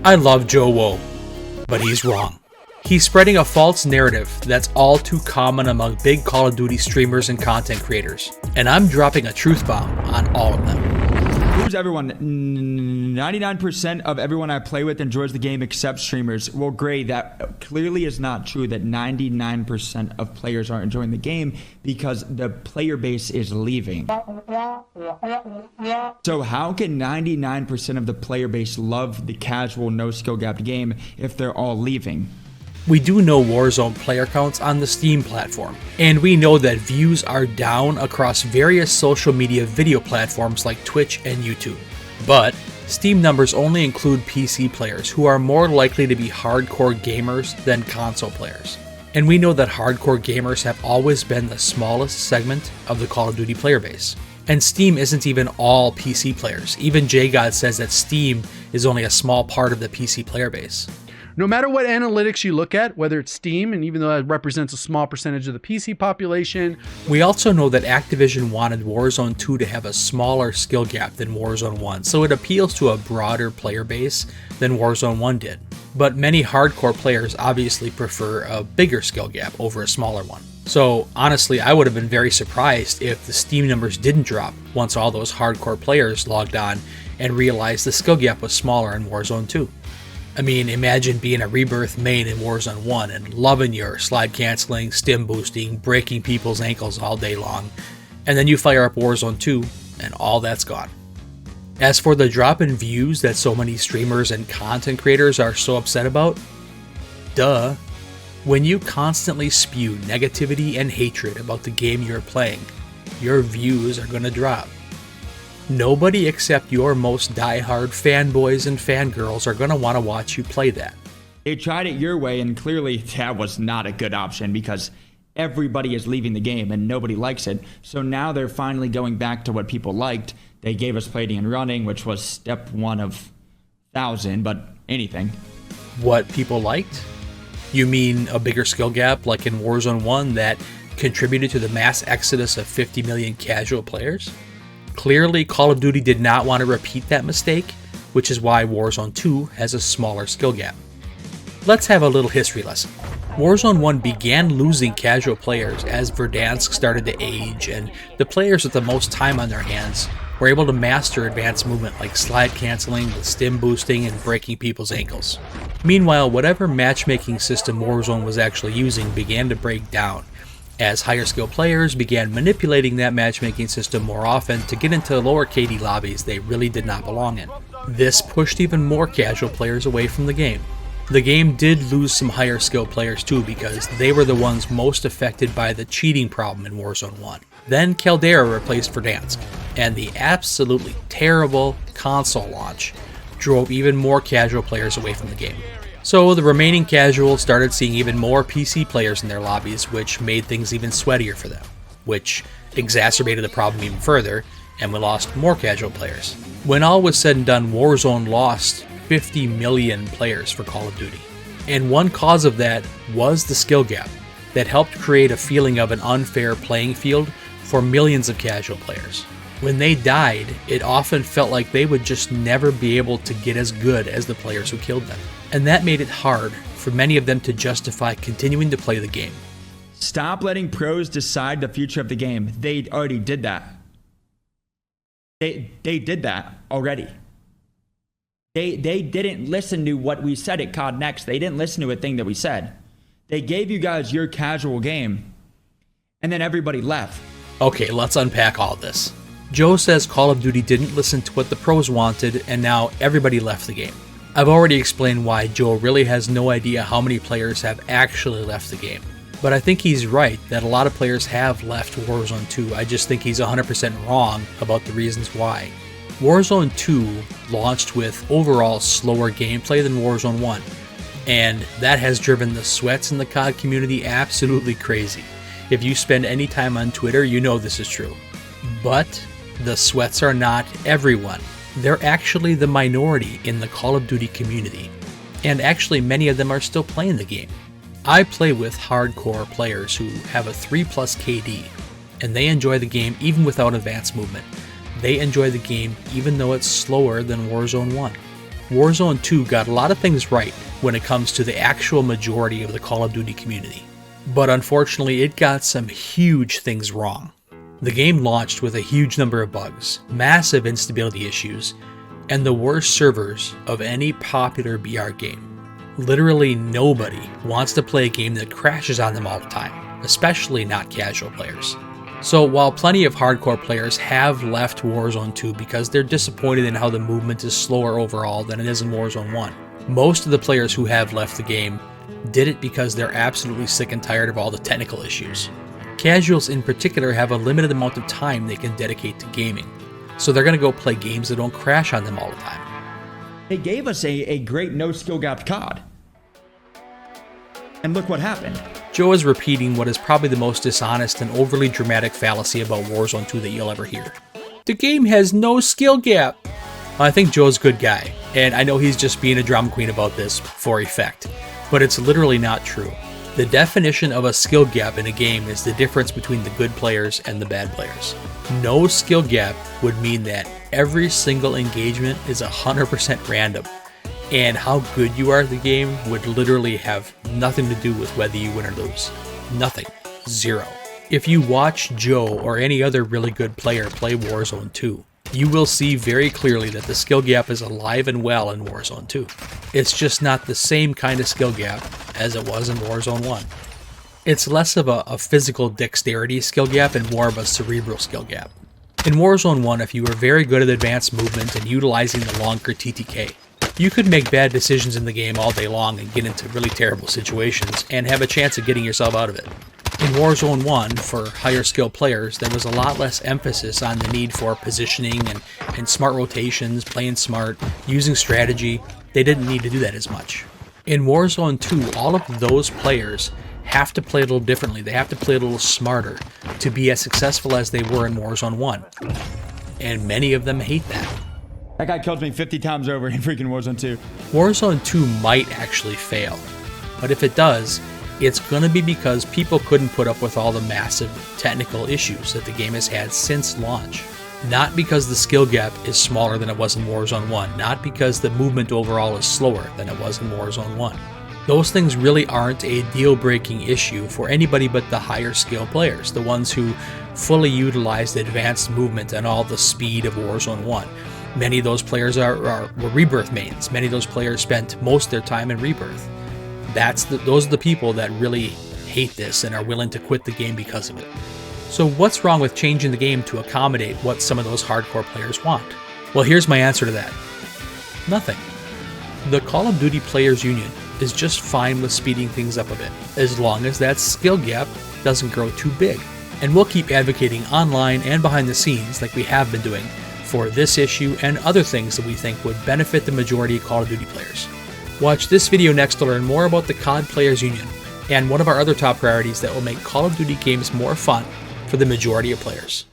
I love JoeWo, but he's wrong. He's spreading a false narrative that's all too common among big Call of Duty streamers and content creators, and I'm dropping a truth bomb on all of them. Who's everyone? 99% of everyone I play with enjoys the game except streamers. Well, great. That clearly is not true, that 99% of players aren't enjoying the game because the player base is leaving. So how can 99% of the player base love the casual, no skill gap game if they're all leaving? We do know Warzone player counts on the Steam platform, and we know that views are down across various social media video platforms like Twitch and YouTube. But Steam numbers only include PC players who are more likely to be hardcore gamers than console players. And we know that hardcore gamers have always been the smallest segment of the Call of Duty player base. And Steam isn't even all PC players. Even JGod says that Steam is only a small part of the PC player base. No matter what analytics you look at, whether it's Steam, and even though that represents a small percentage of the PC population. We also know that Activision wanted Warzone 2 to have a smaller skill gap than Warzone 1, so it appeals to a broader player base than Warzone 1 did. But many hardcore players obviously prefer a bigger skill gap over a smaller one. So honestly, I would have been very surprised if the Steam numbers didn't drop once all those hardcore players logged on and realized the skill gap was smaller in Warzone 2. I mean, imagine being a Rebirth main in Warzone 1 and loving your slide canceling, stim boosting, breaking people's ankles all day long, and then you fire up Warzone 2 and all that's gone. As for the drop in views that so many streamers and content creators are so upset about, duh. When you constantly spew negativity and hatred about the game you're playing, your views are gonna drop. Nobody except your most diehard fanboys and fangirls are going to want to watch you play that. They tried it your way, and clearly that was not a good option because everybody is leaving the game and nobody likes it. So now they're finally going back to what people liked. They gave us plating and running, which was step 1 of 1,000, but anything. What people liked? You mean a bigger skill gap like in Warzone 1 that contributed to the mass exodus of 50 million casual players? Clearly, Call of Duty did not want to repeat that mistake, which is why Warzone 2 has a smaller skill gap. Let's have a little history lesson. Warzone 1 began losing casual players as Verdansk started to age, and the players with the most time on their hands were able to master advanced movement like slide canceling, with stim boosting, and breaking people's ankles. Meanwhile, whatever matchmaking system Warzone was actually using began to break down, as higher skill players began manipulating that matchmaking system more often to get into lower KD lobbies they really did not belong in. This pushed even more casual players away from the game. The game did lose some higher skill players too because they were the ones most affected by the cheating problem in Warzone 1. Then Caldera replaced Verdansk, and the absolutely terrible console launch drove even more casual players away from the game. So the remaining casuals started seeing even more PC players in their lobbies, which made things even sweatier for them, which exacerbated the problem even further, and we lost more casual players. When all was said and done, Warzone lost 50 million players for Call of Duty. And one cause of that was the skill gap that helped create a feeling of an unfair playing field for millions of casual players. When they died, it often felt like they would just never be able to get as good as the players who killed them. And that made it hard for many of them to justify continuing to play the game. Stop letting pros decide the future of the game. They already did that. They did that already. They didn't listen to what we said at COD Next. They didn't listen to a thing that we said. They gave you guys your casual game, and then everybody left. Okay, let's unpack all this. Joe says Call of Duty didn't listen to what the pros wanted, and now everybody left the game. I've already explained why Joe really has no idea how many players have actually left the game. But I think he's right that a lot of players have left Warzone 2. I just think he's 100% wrong about the reasons why. Warzone 2 launched with overall slower gameplay than Warzone 1, and that has driven the sweats in the COD community absolutely crazy. If you spend any time on Twitter, you know this is true. But the sweats are not everyone. They're actually the minority in the Call of Duty community, and actually many of them are still playing the game. I play with hardcore players who have a 3+ KD, and they enjoy the game even without advanced movement. They enjoy the game even though it's slower than Warzone 1. Warzone 2 got a lot of things right when it comes to the actual majority of the Call of Duty community, but unfortunately it got some huge things wrong. The game launched with a huge number of bugs, massive instability issues, and the worst servers of any popular BR game. Literally nobody wants to play a game that crashes on them all the time, especially not casual players. So while plenty of hardcore players have left Warzone 2 because they're disappointed in how the movement is slower overall than it is in Warzone 1, most of the players who have left the game did it because they're absolutely sick and tired of all the technical issues. Casuals in particular have a limited amount of time they can dedicate to gaming, so they're going to go play games that don't crash on them all the time. They gave us a great no skill gap COD. And look what happened. Joe is repeating what is probably the most dishonest and overly dramatic fallacy about Warzone 2 that you'll ever hear. The game has no skill gap. I think Joe's a good guy, and I know he's just being a drama queen about this for effect, but it's literally not true. The definition of a skill gap in a game is the difference between the good players and the bad players. No skill gap would mean that every single engagement is 100% random, and how good you are at the game would literally have nothing to do with whether you win or lose. Nothing. Zero. If you watch Joe or any other really good player play Warzone 2, you will see very clearly that the skill gap is alive and well in Warzone 2. It's just not the same kind of skill gap as it was in Warzone 1. It's less of a physical dexterity skill gap and more of a cerebral skill gap. In Warzone 1, if you were very good at advanced movement and utilizing the longer TTK, you could make bad decisions in the game all day long and get into really terrible situations and have a chance of getting yourself out of it. In Warzone 1, for higher skill players, there was a lot less emphasis on the need for positioning and smart rotations, playing smart, using strategy. They didn't need to do that as much. In Warzone 2, all of those players have to play a little differently. They have to play a little smarter to be as successful as they were in Warzone 1. And many of them hate that. That guy killed me 50 times over in freaking Warzone 2. Warzone 2 might actually fail, but if it does, it's going to be because people couldn't put up with all the massive technical issues that the game has had since launch. Not because the skill gap is smaller than it was in Warzone 1, not because the movement overall is slower than it was in Warzone 1. Those things really aren't a deal-breaking issue for anybody but the higher skill players, the ones who fully utilize the advanced movement and all the speed of Warzone 1. Many of those players were Rebirth mains. Many of those players spent most of their time in Rebirth. Those are the people that really hate this and are willing to quit the game because of it. So what's wrong with changing the game to accommodate what some of those hardcore players want? Well, here's my answer to that. Nothing. The Call of Duty Players Union is just fine with speeding things up a bit, as long as that skill gap doesn't grow too big. And we'll keep advocating online and behind the scenes, like we have been doing, for this issue and other things that we think would benefit the majority of Call of Duty players. Watch this video next to learn more about the COD Players Union and one of our other top priorities that will make Call of Duty games more fun for the majority of players.